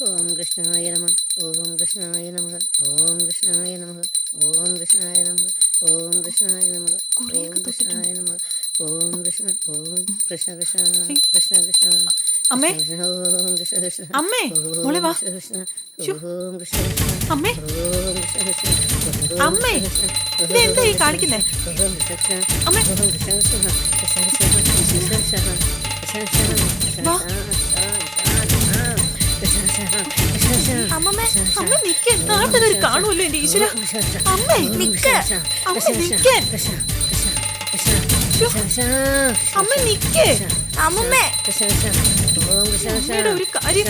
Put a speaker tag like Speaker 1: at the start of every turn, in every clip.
Speaker 1: ഓം കൃഷ്ണായ നമ. ഓം കൃഷ്ണായ നമ. ഓം കൃഷ്ണായ നമ. ഓം കൃഷ്ണായ നമ. ഓം കൃഷ്ണായ നമ. ഓം കൃഷ്ണായ നമ. ഓം കൃഷ്ണ. ഓം കൃഷ്ണ കൃഷ്ണ കൃഷ്ണ കൃഷ്ണ
Speaker 2: അമ്മേ,
Speaker 1: കൃഷ്ണ. ഓം കൃഷ്ണ കൃഷ്ണ.
Speaker 2: അമ്മേ,
Speaker 1: ഓം
Speaker 2: മോളെ വാ.
Speaker 1: കൃഷ്ണ കൃഷ്ണ.
Speaker 2: ശ്ശോ.
Speaker 1: ഓം കൃഷ്ണ കൃഷ്ണ.
Speaker 2: അമ്മേ,
Speaker 1: ഓം കൃഷ്ണ കൃഷ്ണ. ഓം
Speaker 2: അമ്മേ,
Speaker 1: കൃഷ്ണ കൃഷ്ണ.
Speaker 2: ഇത് എന്താ ഈ കാണിക്കുന്നേ?
Speaker 1: ഓം കൃഷ്ണ കൃഷ്ണ.
Speaker 2: അമ്മേ,
Speaker 1: ഓം കൃഷ്ണ കൃഷ്ണ. കൃഷ്ണ കൃഷ്ണ. കൃഷ്ണ കൃഷ്ണ. കൃഷ്ണ കൃഷ്ണ.
Speaker 2: വാ.
Speaker 3: അമ്മമ്മേ,
Speaker 2: അമ്മ നിക്ക്, നാട്ടുകാർ കാണുമല്ലോ എന്റെ ഈശ്വര. അമ്മേ നിക്ക്, അമ്മ നിക്കാൻ. അമ്മ നിക്ക്.
Speaker 3: അമ്മമ്മേ,
Speaker 2: അമ്മയുടെ ഒരു കാര്യം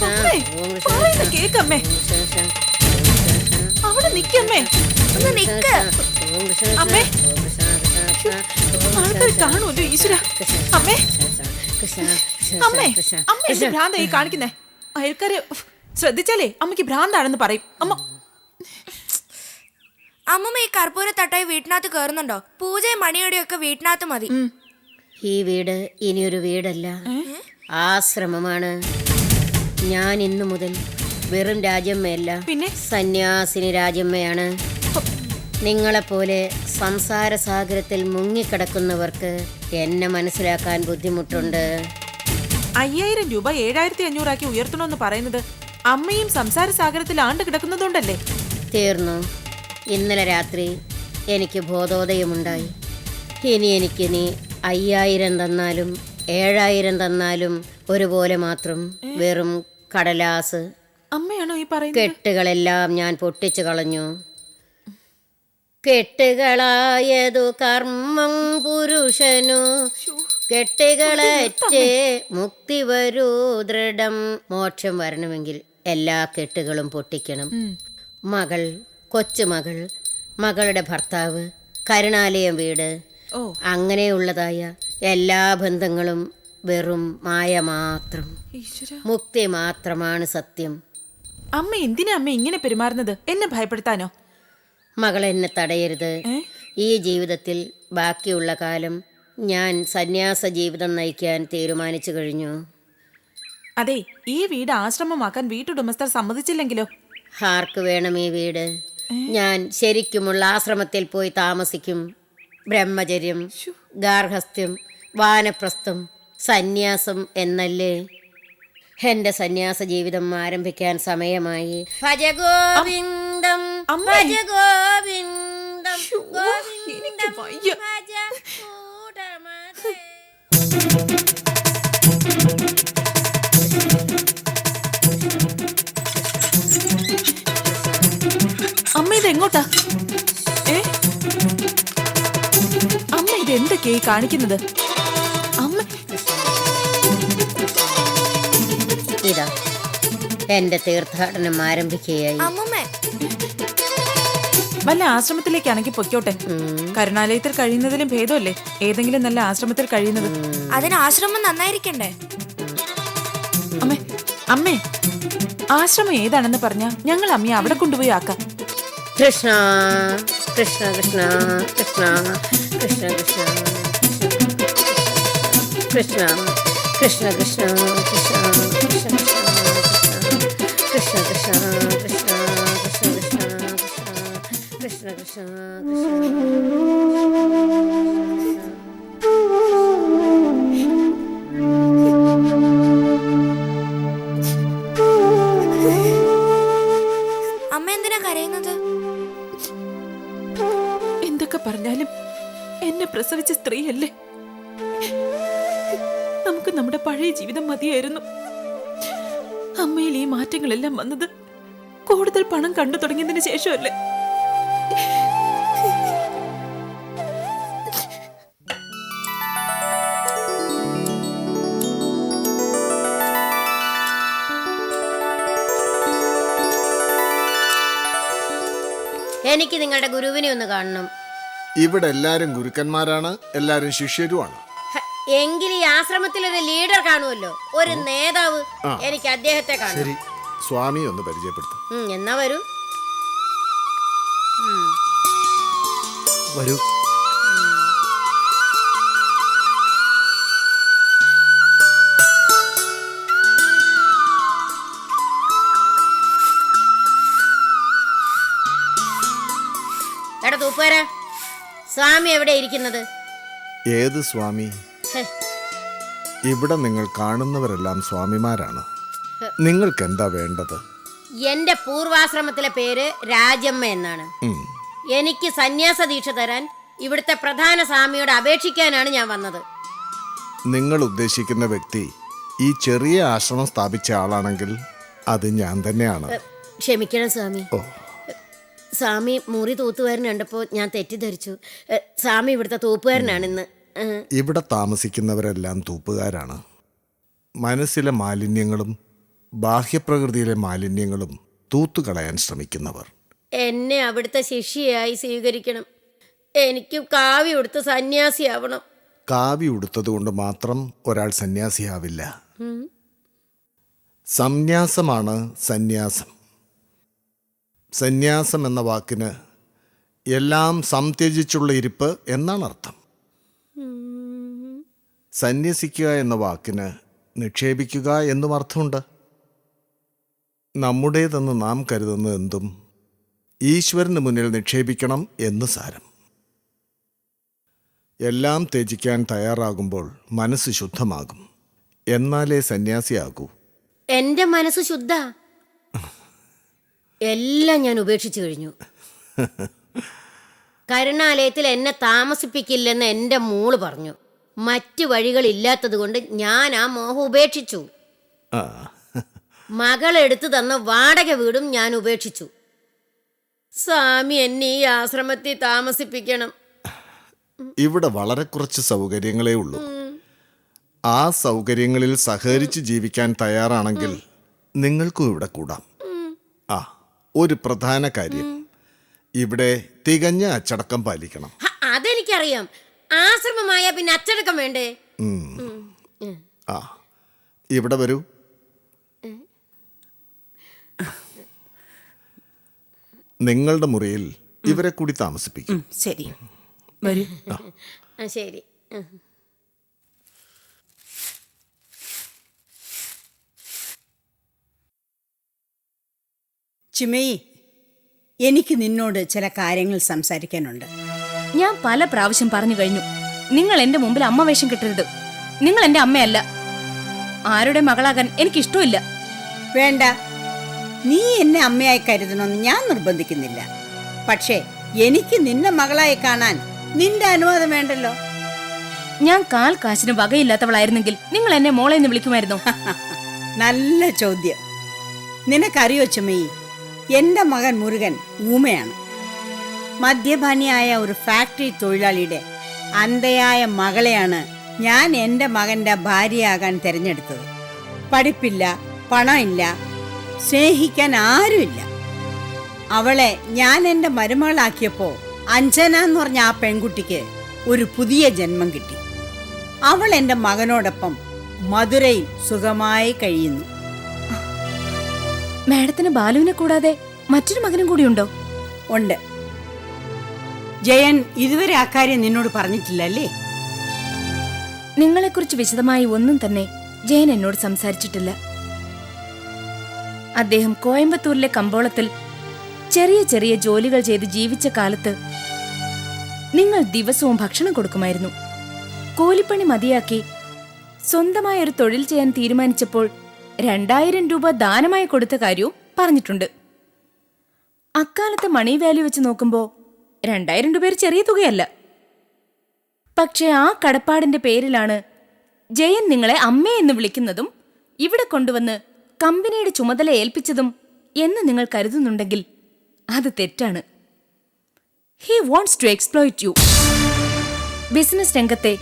Speaker 2: അമ്മേ, പറയുന്ന കേക്കമ്മേ. അവിടെ നിക്കമ്മേ.
Speaker 3: ഒന്ന് നിക്ക്.
Speaker 2: അമ്മേ, ആൾക്കാർ കാണുമല്ലോ ഈശ്വര. അമ്മേ, അമ്മേ, അമ്മ എന്ത് ഭ്രാന്ത ഈ കാണിക്കുന്നേ? അയൽക്കാര് ശ്രദ്ധിച്ചാലേ അമ്മയ്ക്ക് ഭ്രാന്താണെന്ന് പറയും. അമ്മ
Speaker 3: അമ്മമ്മ ഈ കർപ്പൂര തട്ടായി വീട്ടിനകത്ത് കയറുന്നുണ്ടോ? പൂജയും മണിയോടെയും ഒക്കെ വീട്ടിനകത്ത് മതി.
Speaker 1: ഈ വീട് ഇനിയൊരു വീടല്ല, ആശ്രമമാണ്. ഞാൻ ഇന്നു മുതൽ വെറും രാജമ്മയല്ല,
Speaker 2: പിന്നെ
Speaker 1: സന്യാസിനി രാജമ്മയാണ്. നിങ്ങളെപ്പോലെ സംസാര സാഗരത്തിൽ മുങ്ങിക്കിടക്കുന്നവർക്ക് എന്നെ മനസ്സിലാക്കാൻ ബുദ്ധിമുട്ടുണ്ട്.
Speaker 2: 5000 രൂപ 7500 ആക്കി ഉയർത്തണമെന്ന് പറയുന്നത് അമ്മയും സംസാര സാഗരത്തിൽ ആണ്ട് കിടക്കുന്നതുകൊണ്ടല്ലേ?
Speaker 1: തീർന്നു. ഇന്നലെ രാത്രി എനിക്ക് ബോധോദയമുണ്ടായി. ഇനി എനിക്ക് നീ 5000 തന്നാലും 7000 തന്നാലും ഒരുപോലെ മാത്രം. വെറും കടലാസ്.
Speaker 2: അമ്മയാണോ ഈ പറയുന്നത്?
Speaker 1: കെട്ടുകളെല്ലാം ഞാൻ പൊട്ടിച്ചു കളഞ്ഞു. കെട്ടുകളായതു കർമ്മം പുരുഷനു, കെട്ടുകളറ്റേ മുക്തി വരൂ ദൃഢം. മോക്ഷം വരണമെങ്കിൽ എല്ലാ കെട്ടുകളും പൊട്ടിക്കണം. മകൾ, കൊച്ചുമകൾ, മകളുടെ ഭർത്താവ്, കരുണാലയം വീട്, അങ്ങനെയുള്ളതായ എല്ലാ ബന്ധങ്ങളും വെറും മായ മാത്രം. മുക്തി മാത്രമാണ് സത്യം.
Speaker 2: അമ്മ എന്തിനാ അമ്മ ഇങ്ങനെ പെരുമാറുന്നത്? എന്നെ ഭയപ്പെടുത്താനോ?
Speaker 1: മകൾ എന്നെ തടയരുത്. ഈ ജീവിതത്തിൽ ബാക്കിയുള്ള കാലം ഞാൻ സന്യാസ ജീവിതം നയിക്കാൻ തീരുമാനിച്ചു കഴിഞ്ഞു.
Speaker 2: അതെ, ഈ വീട് ആശ്രമമാക്കാൻ വീട്ടുടമസ്ഥർ സമ്മതിച്ചില്ലെങ്കിലോ?
Speaker 1: ആർക്ക് വേണം ഈ വീട്? ഞാൻ ശരിക്കുമുള്ള ആശ്രമത്തിൽ പോയി താമസിക്കും. ബ്രഹ്മചര്യം, ഗാർഹസ്ഥ്യം, വാനപ്രസ്ഥം, സന്യാസം എന്നല്ലേ. എന്റെ സന്യാസ ജീവിതം ആരംഭിക്കാൻ സമയമായി. ഭജഗോവിന്ദം, ഭജഗോവിന്ദം,
Speaker 2: എനിക്ക് വയ്യ. അമ്മ ഇതെങ്ങോട്ടാ? അമ്മ ഇതെന്തൊക്കെയായി കാണിക്കുന്നത്? അമ്മ
Speaker 1: ഇതാ എന്റെ തീർത്ഥാടനം ആരംഭിക്കുകയായി.
Speaker 3: അമ്മമ്മേ,
Speaker 2: വല്ല ആശ്രമത്തിലേക്കാണെങ്കിൽ പൊയ്ക്കോട്ടെ. കരുണാലയത്തിൽ കഴിയുന്നതിലും ഭേദമല്ലേ ഏതെങ്കിലും നല്ല ആശ്രമത്തിൽ കഴിയുന്നത്?
Speaker 3: അതിന് ആശ്രമം നന്നായിരിക്കണ്ടേ?
Speaker 2: അമ്മേ, അമ്മേ, ആശ്രമം ഏതാണെന്ന് പറഞ്ഞാ ഞങ്ങൾ അമ്മയെ അവിടെ കൊണ്ടുപോയി ആക്കാം.
Speaker 1: കൃഷ്ണ കൃഷ്ണ കൃഷ്ണ കൃഷ്ണ കൃഷ്ണ കൃഷ്ണ കൃഷ്ണ കൃഷ്ണ കൃഷ്ണ കൃഷ്ണ കൃഷ്ണ കൃഷ്ണ കൃഷ്ണ കൃഷ്ണ കൃഷ്ണ കൃഷ്ണ.
Speaker 3: അമ്മ എന്തിനാ കരയുന്നത്?
Speaker 2: എന്തൊക്കെ പറഞ്ഞാലും എന്നെ പ്രസവിച്ച സ്ത്രീയല്ലേ. നമുക്ക് നമ്മുടെ പഴയ ജീവിതം മതിയായിരുന്നു. അമ്മയിൽ ഈ മാറ്റങ്ങളെല്ലാം വന്നത് കൂടുതൽ പണം കണ്ടു തുടങ്ങിയതിന് ശേഷമല്ലേ?
Speaker 1: എനിക്ക് നിങ്ങളുടെ ഗുരുവിനെ ഒന്ന് കാണണം.
Speaker 4: ഇവിടെ എല്ലാരും ഗുരുക്കന്മാരാണ്, എല്ലാരും ശിഷ്യരുമാണ്.
Speaker 1: എങ്കിൽ ഈ ആശ്രമത്തിൽ ഒരു ലീഡർ കാണുമല്ലോ, ഒരു നേതാവ്. എനിക്ക് അദ്ദേഹത്തെ കാണണം.
Speaker 4: ശരി, സ്വാമി ഒന്ന് പരിചയപ്പെടുത്തും.
Speaker 1: എന്നാ വരൂ.
Speaker 4: വരൂ.
Speaker 1: തൂപ്പുകാരാ, സ്വാമി എവിടെ ഇരിക്കുന്നത്?
Speaker 4: ഏത് സ്വാമി?
Speaker 1: ഹെ,
Speaker 4: ഇവിടെ നിങ്ങൾ കാണുന്നവരെല്ലാം സ്വാമിമാരാണ്. നിങ്ങൾക്ക് എന്താ വേണ്ടത്?
Speaker 1: എന്റെ പൂർവാശ്രമത്തിലെ പേര് രാജമ്മ എന്നാണ്.
Speaker 4: ഉം.
Speaker 1: എനിക്ക് സന്യാസ ദീക്ഷ തരാൻ ഇവിടുത്തെ പ്രധാന സ്വാമിയോട് അപേക്ഷിക്കാനാണ് ഞാൻ വന്നത്.
Speaker 4: നിങ്ങൾ ഉദ്ദേശിക്കുന്ന വ്യക്തി ഈ ചെറിയ ആശ്രമം സ്ഥാപിച്ച ആളാണെങ്കിൽ അത് ഞാൻ തന്നെയാണ്.
Speaker 1: ക്ഷമിക്കണം സ്വാമി.
Speaker 4: ഓ,
Speaker 1: സ്വാമി മുറി തൂത്തുകാരൻ കണ്ടപ്പോൾ ഞാൻ തെറ്റിദ്ധരിച്ചു. സ്വാമി ഇവിടുത്തെ തൂപ്പുകാരനാണിന്ന്.
Speaker 4: ഇവിടെ താമസിക്കുന്നവരെല്ലാം തൂപ്പുകാരാണ്. മനസ്സിലെ മാലിന്യങ്ങളും ബാഹ്യപ്രകൃതിയിലെ മാലിന്യങ്ങളും തൂത്തുകളയാൻ ശ്രമിക്കുന്നവർ.
Speaker 1: എന്നെ അവിടുത്തെ ശിഷ്യയായി സ്വീകരിക്കണം. എനിക്ക് കാവി ഉടുത്ത് സന്യാസിയാവണം.
Speaker 4: കാവി ഉടുത്തതുകൊണ്ട് മാത്രം ഒരാൾ സന്യാസിയാവില്ല. സംന്യാസമാണ് സന്യാസം. സന്യാസം എന്ന വാക്കിന് എല്ലാം സംത്യജിച്ചുള്ള ഇരിപ്പ് എന്നാണ് അർത്ഥം. സന്യസിക്കുക എന്ന വാക്കിന് നിക്ഷേപിക്കുക എന്നും അർത്ഥമുണ്ട്. നമ്മുടേതെന്ന് നാം കരുതുന്നത് എന്തും ഈശ്വരന് മുന്നിൽ നിക്ഷേപിക്കണം എന്ന് സാരം. എല്ലാം ത്യജിക്കാൻ തയ്യാറാകുമ്പോൾ മനസ്സ് ശുദ്ധമാകും. എന്നാലേ സന്യാസിയാകൂ.
Speaker 1: എന്റെ മനസ്സ് ശുദ്ധ. എല്ലാം ഞാൻ ഉപേക്ഷിച്ചു കഴിഞ്ഞു. കരുണാലയത്തിൽ എന്നെ താമസിപ്പിക്കില്ലെന്ന് എൻ്റെ മോള് പറഞ്ഞു. മറ്റു വഴികളില്ലാത്തത് കൊണ്ട് ഞാൻ ആ മോഹം ഉപേക്ഷിച്ചു.
Speaker 4: ആ,
Speaker 1: മകൾ എടുത്തു തന്ന വാടക വീടും ഞാൻ ഉപേക്ഷിച്ചു. സ്വാമി എന്നെ ഈ ആശ്രമത്തിൽ താമസിപ്പിക്കണം.
Speaker 4: ഇവിടെ വളരെ കുറച്ച് സൗകര്യങ്ങളേ ഉള്ളൂ. ആ സൗകര്യങ്ങളിൽ സഹകരിച്ച് ജീവിക്കാൻ തയ്യാറാണെങ്കിൽ നിങ്ങൾക്കും ഇവിടെ കൂടാം. ആ, ഒരു പ്രധാന കാര്യം, ഇവിടെ തികഞ്ഞ അച്ചടക്കം പാലിക്കണം.
Speaker 1: അതെനിക്കറിയാം. ആശ്രമമായ പിന്നെ അച്ചടക്കം വേണ്ടേ?
Speaker 4: ആ, ഇവിടെ വരൂ. നിങ്ങളുടെ മുറിയിൽ ഇവരെ കൂടി താമസിപ്പിക്കും.
Speaker 2: ശരി, വരൂ.
Speaker 1: ശരി.
Speaker 5: ചിമയി, എനിക്ക് നിന്നോട് ചില കാര്യങ്ങൾ സംസാരിക്കാനുണ്ട്.
Speaker 6: ഞാൻ പല പ്രാവശ്യം പറഞ്ഞു കഴിഞ്ഞു, നിങ്ങൾ എന്റെ മുമ്പിൽ അമ്മ വേഷം കെട്ടരുത്. നിങ്ങൾ എന്റെ അമ്മയല്ല. ആരുടെ മകളാകാൻ എനിക്കിഷ്ടമില്ല.
Speaker 5: വേണ്ട, നീ എന്നെ അമ്മയായി കരുതണമെന്ന് ഞാൻ നിർബന്ധിക്കുന്നില്ല. പക്ഷേ എനിക്ക് നിന്നെ മകളായി കാണാൻ നിന്റെ അനുവാദം വേണ്ടല്ലോ.
Speaker 6: ഞാൻ കാൽ കാശിന് വകയില്ലാത്തവളായിരുന്നെങ്കിൽ നിങ്ങൾ എന്നെ മോളെ എന്ന് വിളിക്കുമായിരുന്നോ?
Speaker 5: നല്ല ചോദ്യം. നിനക്കറിയോ ചിമയി, എന്റെ മകൻ മുരുകൻ ഊമയാണ്. മദ്യപാനിയായ ഒരു ഫാക്ടറി തൊഴിലാളിയുടെ അന്ധയായ മകളെയാണ് ഞാൻ എൻ്റെ മകൻ്റെ ഭാര്യയാകാൻ തിരഞ്ഞെടുത്തത്. പഠിപ്പില്ല, പണമില്ല, സ്നേഹിക്കാൻ ആരുമില്ല. അവളെ ഞാൻ എൻ്റെ മരുമകളാക്കിയപ്പോൾ അഞ്ജന എന്ന് പറഞ്ഞ ആ പെൺകുട്ടിക്ക് ഒരു പുതിയ ജന്മം കിട്ടി. അവൾ എൻ്റെ മകനോടൊപ്പം മധുരയിൽ സുഖമായി കഴിയുന്നു.
Speaker 6: മാഡത്തിന് ബാലുവിനെ കൂടാതെ മറ്റൊരു മകനും കൂടിയുണ്ടോ?
Speaker 5: ഉണ്ട്. ജയൻ ഇതുവരെ ആ കാര്യം നിന്നോട് പറഞ്ഞിട്ടില്ലല്ലേ?
Speaker 6: നിങ്ങളെക്കുറിച്ച് വിശദമായി ഒന്നും തന്നെ ജയൻ എന്നോട് സംസാരിച്ചിട്ടില്ല. അദ്ദേഹം കോയമ്പത്തൂരിലെ കമ്പോളത്തിൽ ചെറിയ ചെറിയ ജോലികൾ ചെയ്ത് ജീവിച്ച കാലത്ത് നിങ്ങൾ ദിവസവും ഭക്ഷണം കൊടുക്കുമായിരുന്നു. കൂലിപ്പണി മതിയാക്കി സ്വന്തമായ ഒരു തൊഴിൽ ചെയ്യാൻ തീരുമാനിച്ചപ്പോൾ 2000 രൂപ ദാനമായി കൊടുത്ത കാര്യവും പറഞ്ഞിട്ടുണ്ട്. അക്കാലത്തെ മണി വാല്യൂ വെച്ച് നോക്കുമ്പോൾ 2000 രൂപ ഒരു ചെറിയ തുകയല്ല. പക്ഷെ ആ കടപ്പാടിന്റെ പേരിലാണ് ജയൻ നിങ്ങളെ അമ്മയെന്ന് വിളിക്കുന്നതും ഇവിടെ കൊണ്ടുവന്ന് കമ്പനിയുടെ ചുമതല ഏൽപ്പിച്ചതും എന്ന് നിങ്ങൾ കരുതുന്നുണ്ടെങ്കിൽ അത് തെറ്റാണ്. He wants to exploit you. Business രംഗത്തെ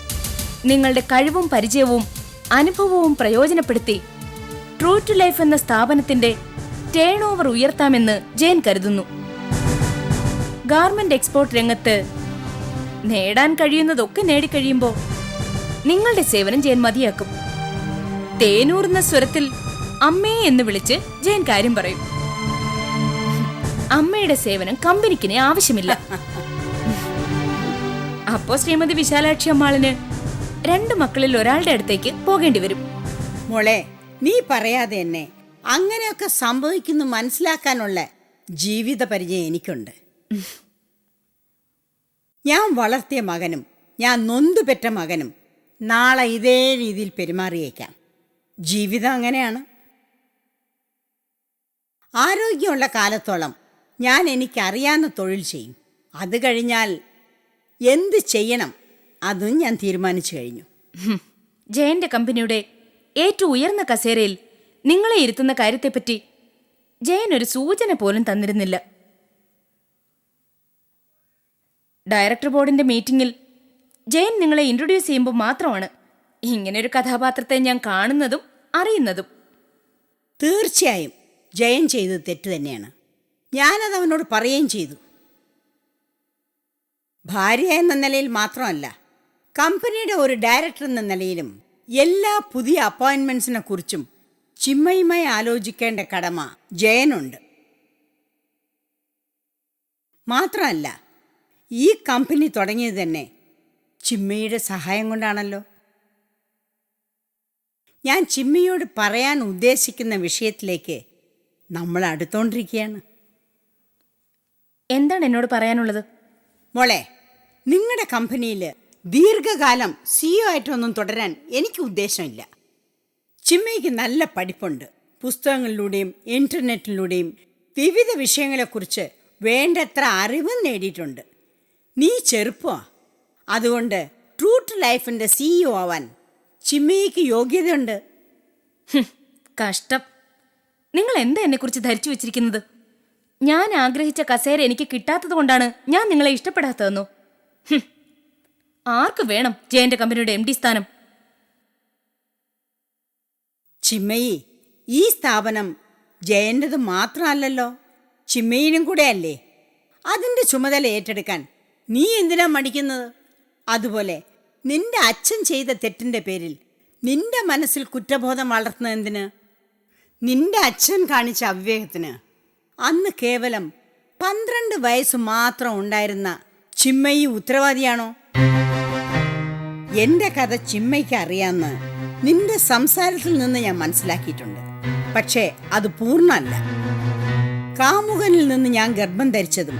Speaker 6: നിങ്ങളുടെ കഴിവും പരിചയവും അനുഭവവും പ്രയോജനപ്പെടുത്തി ട്രൂ ടു ലൈഫ് എന്ന സ്ഥാപനത്തിന്റെ ടേൺ ഓവർ ഉയർത്താമെന്ന് ജയൻ കരുതുന്നു. ഗാർമെന്റ് എക്സ്പോർട്ട് രംഗത്ത് നേടാൻ കഴിയുന്നതൊക്കെ നേടിക്കഴിയുമ്പോൾ നിങ്ങളുടെ സേവനം ജയൻ മതിയാക്കും. തേനൂർന്ന സ്വരത്തിൽ അമ്മേ എന്ന് വിളിച്ച് ജയൻ കാര്യം പറയും. അമ്മയുടെ സേവനം കമ്പനിക്കിനെ ആവശ്യമില്ല. അപ്പോ ശ്രീമതി വിശാലാക്ഷി അമ്മാളിന് 2 മക്കളിൽ ഒരാളുടെ അടുത്തേക്ക് പോകേണ്ടി വരും.
Speaker 5: മോളെ, നീ പറയാതെ എന്നെ അങ്ങനെയൊക്കെ സംഭവിക്കുന്നു മനസ്സിലാക്കാനുള്ള ജീവിത പരിചയം എനിക്കുണ്ട്. ഞാൻ വളർത്തിയ മകനും ഞാൻ നൊന്തുപെറ്റ മകനും നാളെ ഇതേ രീതിയിൽ പെരുമാറിയേക്കാം. ജീവിതം അങ്ങനെയാണ്. ആരോഗ്യമുള്ള കാലത്തോളം ഞാൻ എനിക്കറിയാവുന്ന തൊഴിൽ ചെയ്യും. അത് കഴിഞ്ഞാൽ എന്ത് ചെയ്യണം അതും ഞാൻ തീരുമാനിച്ചു കഴിഞ്ഞു.
Speaker 6: ജയന്റെ കമ്പനിയുടെ ഏറ്റവും ഉയർന്ന കസേരയിൽ നിങ്ങളെ ഇരുത്തുന്ന കാര്യത്തെപ്പറ്റി ജയൻ ഒരു സൂചന പോലും തന്നിരുന്നില്ല. ഡയറക്ടർ ബോർഡിന്റെ മീറ്റിംഗിൽ ജയൻ നിങ്ങളെ ഇൻട്രൊഡ്യൂസ് ചെയ്യുമ്പോൾ മാത്രമാണ് ഇങ്ങനൊരു കഥാപാത്രത്തെ ഞാൻ കാണുന്നതും അറിയുന്നതും.
Speaker 5: തീർച്ചയായും ജയൻ ചെയ്തത് തെറ്റ് തന്നെയാണ്. ഞാനത് അവനോട് പറയുകയും ചെയ്തു. ഭാര്യ എന്ന നിലയിൽ മാത്രമല്ല, കമ്പനിയുടെ ഒരു ഡയറക്ടർ എന്ന നിലയിലും എല്ലാ പുതിയ അപ്പോയിൻമെന്റ്സിനെ കുറിച്ചും ചിന്മയുമായി ആലോചിക്കേണ്ട കടമ ജയനുണ്ട്. മാത്രമല്ല, ഈ കമ്പനി തുടങ്ങിയത് തന്നെ ചിന്മയുടെ സഹായം കൊണ്ടാണല്ലോ. ഞാൻ ചിന്മയോട് പറയാൻ ഉദ്ദേശിക്കുന്ന വിഷയത്തിലേക്ക് നമ്മൾ അടുത്തോണ്ടിരിക്കുകയാണ്.
Speaker 6: എന്താണ് എന്നോട് പറയാനുള്ളത്?
Speaker 5: മോളെ, നിങ്ങളുടെ കമ്പനിയിൽ ദീർഘകാലം CEO ആയിട്ടൊന്നും തുടരാൻ എനിക്ക് ഉദ്ദേശമില്ല. ചിന്മയ്ക്ക് നല്ല പഠിപ്പുണ്ട്. പുസ്തകങ്ങളിലൂടെയും ഇൻ്റർനെറ്റിലൂടെയും വിവിധ വിഷയങ്ങളെക്കുറിച്ച് വേണ്ടത്ര അറിവും നേടിയിട്ടുണ്ട്. നീ ചെറുപ്പമാണ്. അതുകൊണ്ട് ട്രൂട്ട് ലൈഫിൻ്റെ CEO ആവാൻ ചിന്മയ്ക്ക് യോഗ്യതയുണ്ട്.
Speaker 6: കഷ്ടം. നിങ്ങൾ എന്താ എന്നെക്കുറിച്ച് ധരിച്ചു വെച്ചിരിക്കുന്നത്? ഞാൻ ആഗ്രഹിച്ച കസേര എനിക്ക് കിട്ടാത്തത് കൊണ്ടാണ് ഞാൻ നിങ്ങളെ ഇഷ്ടപ്പെടാത്തതെന്നോ? ആർക്ക് വേണം ജയന്റെ കമ്പനിയുടെ MD സ്ഥാനം?
Speaker 5: ചിന്മയി, ഈ സ്ഥാപനം ജയൻ്റെത് മാത്രമല്ലല്ലോ, ചിന്മയിനും കൂടെ അല്ലേ. അതിൻ്റെ ചുമതല ഏറ്റെടുക്കാൻ നീ എന്തിനാ മടിക്കുന്നത്? അതുപോലെ നിന്റെ അച്ഛൻ ചെയ്ത തെറ്റിൻ്റെ പേരിൽ നിന്റെ മനസ്സിൽ കുറ്റബോധം വളർത്തുന്നത് എന്തിന്? നിന്റെ അച്ഛൻ കാണിച്ച അവിവേകത്തിന് അന്ന് കേവലം 12 വയസ്സ് മാത്രം ഉണ്ടായിരുന്ന ചിന്മയി ഉത്തരവാദിയാണോ? എൻ്റെ കഥ ചിന്മയ്ക്ക് അറിയാമെന്ന് നിന്റെ സംസാരത്തിൽ നിന്ന് ഞാൻ മനസ്സിലാക്കിയിട്ടുണ്ട്. പക്ഷേ അത് പൂർണ്ണമല്ല. കാമുകനിൽ നിന്ന് ഞാൻ ഗർഭം ധരിച്ചതും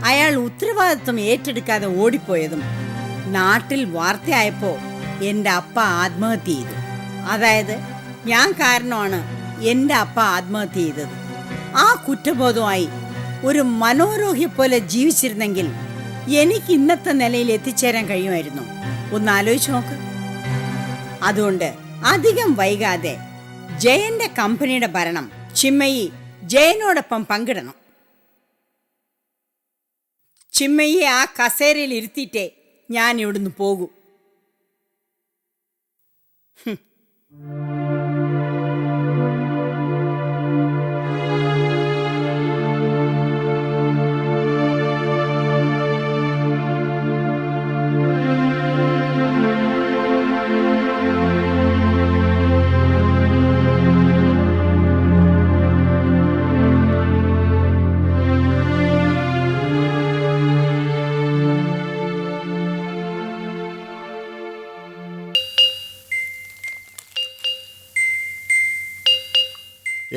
Speaker 5: അയാൾ ഉത്തരവാദിത്വം ഏറ്റെടുക്കാതെ ഓടിപ്പോയതും നാട്ടിൽ വാർത്തയായപ്പോൾ എൻ്റെ അപ്പ ആത്മഹത്യ ചെയ്തു. അതായത് ഞാൻ കാരണമാണ് എൻ്റെ അപ്പ ആത്മഹത്യ ചെയ്തത്. ആ കുറ്റബോധമായി ഒരു മനോരോഗിയെപ്പോലെ ജീവിച്ചിരുന്നെങ്കിൽ എനിക്ക് ഇന്നത്തെ നിലയിൽ എത്തിച്ചേരാൻ കഴിയുമായിരുന്നു. ഒന്ന് ആലോചിച്ച് നോക്ക്. അതുകൊണ്ട് അധികം വൈകാതെ ജയന്റെ കമ്പനിയുടെ ഭരണം ചിന്മയി ജയനോടൊപ്പം പങ്കിടണം. ചിന്മയെ ആ കസേരയിൽ ഇരുത്തിയിട്ടേ ഞാൻ ഇവിടുന്ന് പോകൂ.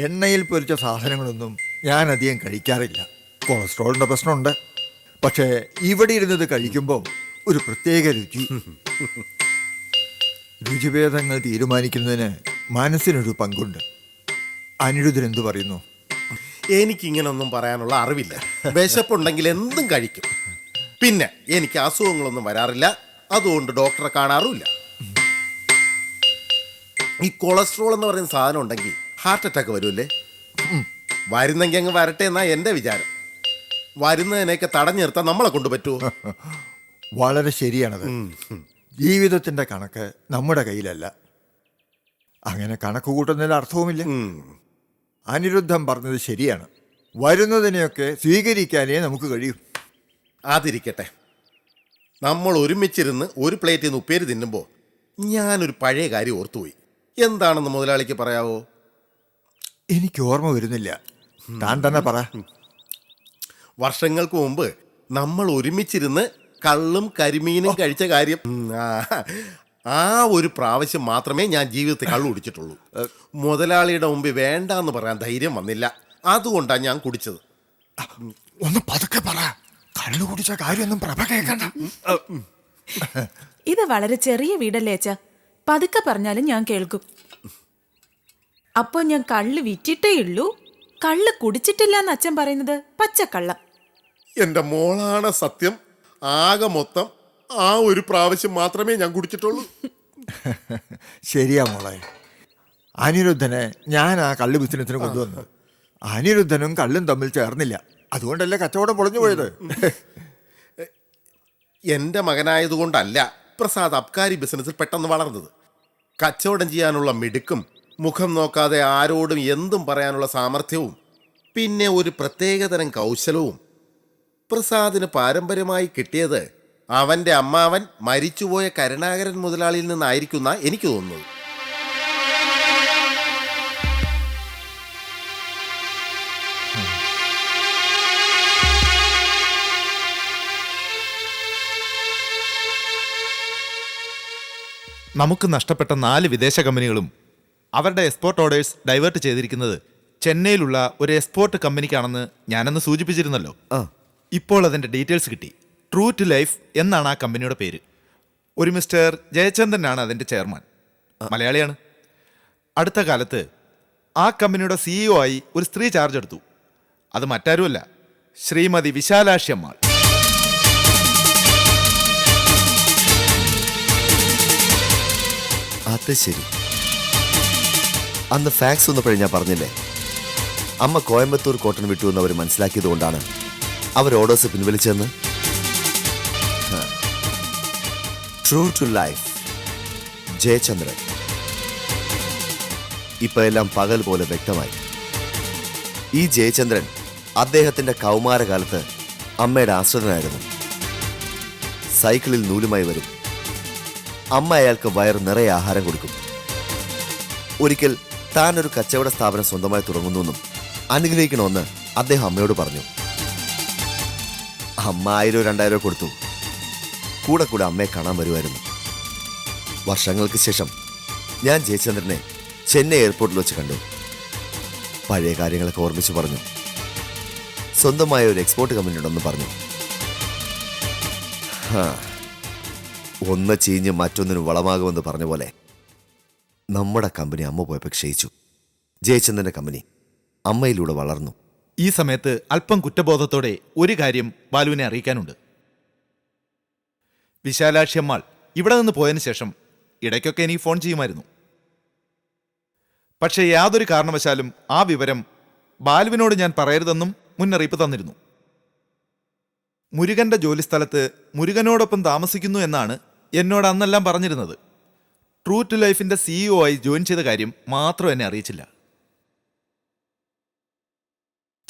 Speaker 7: എണ്ണയിൽ പൊരിച്ച സാധനങ്ങളൊന്നും ഞാൻ അധികം കഴിക്കാറില്ല. കൊളസ്ട്രോളിൻ്റെ പ്രശ്നമുണ്ട്. പക്ഷേ ഇവിടെ ഇരുന്നത് കഴിക്കുമ്പോൾ ഒരു പ്രത്യേക രുചി. രുചിഭേദങ്ങൾ തീരുമാനിക്കുന്നതിന് മനസ്സിനൊരു പങ്കുണ്ട്. അനിരുദ്ധൻ എന്തു പറയുന്നു?
Speaker 8: എനിക്കിങ്ങനൊന്നും പറയാനുള്ള അറിവില്ല. വിശപ്പുണ്ടെങ്കിൽ എന്തും കഴിക്കും. പിന്നെ എനിക്ക് അസുഖങ്ങളൊന്നും വരാറില്ല. അതുകൊണ്ട് ഡോക്ടറെ കാണാറുമില്ല. ഈ കൊളസ്ട്രോൾ എന്ന് പറയുന്ന സാധനം ഉണ്ടെങ്കിൽ ഹാർട്ട് അറ്റാക്ക് വരുമല്ലേ? വരുന്നെങ്കിൽ അങ്ങ് വരട്ടെ എന്നാ എൻ്റെ വിചാരം. വരുന്നതിനെയൊക്കെ തടഞ്ഞു നിർത്താൻ നമ്മളെ കൊണ്ട് പറ്റുമോ?
Speaker 7: വളരെ ശരിയാണത്. ജീവിതത്തിൻ്റെ കണക്ക് നമ്മുടെ കയ്യിലല്ല. അങ്ങനെ കണക്ക് കൂട്ടുന്നതിൽ അർത്ഥവുമില്ല. അനിരുദ്ധം പറഞ്ഞത് ശരിയാണ്. വരുന്നതിനെയൊക്കെ സ്വീകരിക്കാനേ നമുക്ക് കഴിയൂ.
Speaker 8: അതിരിക്കട്ടെ, നമ്മൾ ഒരുമിച്ചിരുന്ന് ഒരു പ്ലേറ്റിൽ നിന്ന് ഉപ്പേരി തിന്നുമ്പോൾ ഞാനൊരു പഴയ കാര്യം ഓർത്തുപോയി. എന്താണെന്ന് മുതലാളിക്ക് പറയാവോ?
Speaker 7: എനിക്ക് ഓർമ്മ വരുന്നില്ല. താൻ തന്നെ പറ.
Speaker 8: വർഷങ്ങൾക്ക് മുമ്പ് നമ്മൾ ഒരുമിച്ചിരുന്ന് കള്ളും കരിമീനും കഴിച്ച കാര്യം. ആ ഒരു പ്രാവശ്യം മാത്രമേ ഞാൻ ജീവിതത്തിൽ കള്ളു കുടിച്ചിട്ടുള്ളൂ. മുതലാളിയുടെ മുമ്പിൽ വേണ്ടാന്ന് പറയാൻ ധൈര്യം വന്നില്ല. അതുകൊണ്ടാണ് ഞാൻ കുടിച്ചത്.
Speaker 4: ഒന്ന് പതുക്കെ പറ,
Speaker 7: കള്ളു കുടിച്ച കാര്യമൊന്നും പ്രഭ കേൾക്കണ്ട.
Speaker 2: ഇത് വളരെ ചെറിയ വീടല്ലേ അച്ഛാ, പതുക്കെ പറഞ്ഞാലും ഞാൻ കേൾക്കും. അപ്പോ ഞാൻ കള്ള് വിറ്റിട്ടേ ഉള്ളൂ, കള്ള് കുടിച്ചിട്ടില്ല എന്ന് അച്ഛൻ പറയുന്നത് പച്ചക്കള്ളം.
Speaker 8: എൻ്റെ മോളാണ് സത്യം. ആകെ മൊത്തം ആ ഒരു പ്രാവശ്യം മാത്രമേ ഞാൻ കുടിച്ചിട്ടുള്ളൂ.
Speaker 7: ശരിയാ മോളെ. അനിരുദ്ധനെ ഞാൻ ആ കള്ള് ബിസിനസ്സിന് കൊണ്ടുവന്നു. അനിരുദ്ധനും കള്ളും തമ്മിൽ ചേർന്നില്ല, അതുകൊണ്ടല്ലേ കച്ചവടം പൊളിഞ്ഞു പോയത്.
Speaker 8: എൻ്റെ മകനായതുകൊണ്ടല്ല പ്രസാദ് അബ്കാരി ബിസിനസ്സിൽ പെട്ടെന്ന് വളർന്നത്. കച്ചവടം ചെയ്യാനുള്ള മിടുക്കും, മുഖം നോക്കാതെ ആരോടും എന്തും പറയാനുള്ള സാമർഥ്യവും, പിന്നെ ഒരു പ്രത്യേകതരം കൗശലവും പ്രസാദിന് പാരമ്പര്യമായി കിട്ടിയത് അവൻ്റെ അമ്മാവൻ മരിച്ചുപോയ കരുണാകരൻ മുതലാളിയിൽ നിന്നായിരിക്കുന്ന എനിക്ക് തോന്നുന്നത്.
Speaker 9: നമുക്ക് നഷ്ടപ്പെട്ട 4 വിദേശ കമ്പനികളും അവരുടെ എക്സ്പോർട്ട് ഓർഡേഴ്സ് ഡൈവേർട്ട് ചെയ്തിരിക്കുന്നത് ചെന്നൈയിലുള്ള ഒരു എക്സ്പോർട്ട് കമ്പനിക്കാണെന്ന് ഞാനന്ന് സൂചിപ്പിച്ചിരുന്നല്ലോ. ഇപ്പോൾ അതിൻ്റെ ഡീറ്റെയിൽസ് കിട്ടി. ട്രൂ ടു ലൈഫ് എന്നാണ് ആ കമ്പനിയുടെ പേര്. ഒരു മിസ്റ്റർ ജയചന്ദ്രനാണ് അതിൻ്റെ ചെയർമാൻ, മലയാളിയാണ്. അടുത്ത കാലത്ത് ആ കമ്പനിയുടെ CEO ആയി ഒരു സ്ത്രീ ചാർജ് എടുത്തു. അത് മറ്റാരുമല്ല, ശ്രീമതി വിശാലാക്ഷി അമ്മാൾ.
Speaker 10: അത് ശരി. അന്ന് ഫാക്സ് വന്നപ്പോഴേ ഞാൻ പറഞ്ഞില്ലേ, അമ്മ കോയമ്പത്തൂർ കോട്ടൺ വിട്ടു എന്ന് അവർ മനസ്സിലാക്കിയത് കൊണ്ടാണ് അവർ ഓർഡേഴ്സ് പിൻവലിച്ചതെന്ന്. True to life, Jayachandran. ഇപ്പൊ എല്ലാം പകൽ പോലെ വ്യക്തമായി. ഈ ജയചന്ദ്രൻ അദ്ദേഹത്തിന്റെ കൗമാരകാലത്ത് അമ്മയുടെ ആശ്രിതനായിരുന്നു. സൈക്കിളിൽ നൂലുമായി വരും. അമ്മ അയാൾക്ക് വയർ നിറയെ ആഹാരം കൊടുക്കും. ഒരിക്കൽ താൻ ഒരു കച്ചവട സ്ഥാപനം സ്വന്തമായി തുടങ്ങുന്നു അനുഗ്രഹിക്കണമെന്ന് അദ്ദേഹം അമ്മയോട് പറഞ്ഞു. അമ്മ 1000-2000 കൊടുത്തു. കൂടെ കൂടെ അമ്മയെ കാണാൻ വരുമായിരുന്നു. വർഷങ്ങൾക്ക് ശേഷം ഞാൻ ജയചന്ദ്രനെ ചെന്നൈ എയർപോർട്ടിൽ വെച്ച് കണ്ടു. പഴയ കാര്യങ്ങളൊക്കെ ഓർമ്മിച്ച് പറഞ്ഞു. സ്വന്തമായ ഒരു എക്സ്പോർട്ട് കമ്പനി ഉണ്ടെന്ന് പറഞ്ഞു. ഒന്ന് ചീഞ്ഞ് മറ്റൊന്നിന് വളമാകുമെന്ന് പറഞ്ഞ പോലെ നമ്മുടെ കമ്പനി അമ്മ പോയപ്പോൾ ക്ഷയിച്ചു. ജയചന്ദ്രന്റെ കമ്പനി അമ്മയിലൂടെ വളർന്നു.
Speaker 9: ഈ സമയത്ത് അല്പം കുറ്റബോധത്തോടെ ഒരു കാര്യം ബാലുവിനെ അറിയിക്കാനുണ്ട്. വിശാലാക്ഷി അമ്മാൾ ഇവിടെ നിന്ന് പോയതിനു ശേഷം ഇടയ്ക്കൊക്കെ എനിക്ക് ഫോൺ ചെയ്യുമായിരുന്നു. പക്ഷേ യാതൊരു കാരണവശാലും ആ വിവരം ബാലുവിനോട് ഞാൻ പറയരുതെന്നും മുന്നറിയിപ്പ് തന്നിരുന്നു. മുരുകന്റെ ജോലിസ്ഥലത്ത് മുരുകനോടൊപ്പം താമസിക്കുന്നു എന്നാണ് എന്നോട് അന്നെല്ലാം പറഞ്ഞിരുന്നത്. ട്രൂ ടു ലൈഫിന്റെ CEO ആയി ജോയിൻ ചെയ്ത കാര്യം മാത്രം എന്നെ അറിയിച്ചില്ല.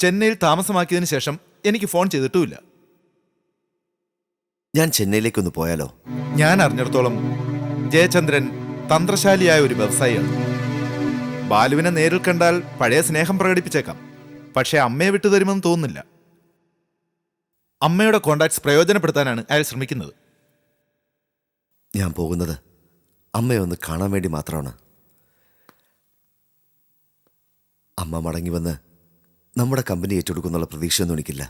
Speaker 9: ചെന്നൈയിൽ താമസമാക്കിയതിനു ശേഷം എനിക്ക് ഫോൺ ചെയ്തിട്ടുമില്ല.
Speaker 10: ഞാൻ ചെന്നൈയിലേക്കൊന്ന് പോയാലോ?
Speaker 9: ഞാൻ അറിഞ്ഞിടത്തോളം ജയചന്ദ്രൻ തന്ത്രശാലിയായ ഒരു വ്യവസായിയാണ്. ബാലുവിനെ നേരിൽ കണ്ടാൽ പഴയ സ്നേഹം പ്രകടിപ്പിച്ചേക്കാം, പക്ഷേ അമ്മയെ വിട്ടുതരുമെന്ന് തോന്നുന്നില്ല. അമ്മയുടെ കോണ്ടാക്ട്സ് പ്രയോജനപ്പെടുത്താനാണ് അയാൾ ശ്രമിക്കുന്നത്.
Speaker 10: ഞാൻ പോകുന്നത് അമ്മയെ ഒന്ന് കാണാൻ വേണ്ടി മാത്രമാണ്. അമ്മ മടങ്ങി വന്ന് നമ്മുടെ കമ്പനി ഏറ്റെടുക്കുന്നുള്ള പ്രതീക്ഷയൊന്നും എനിക്കില്ല.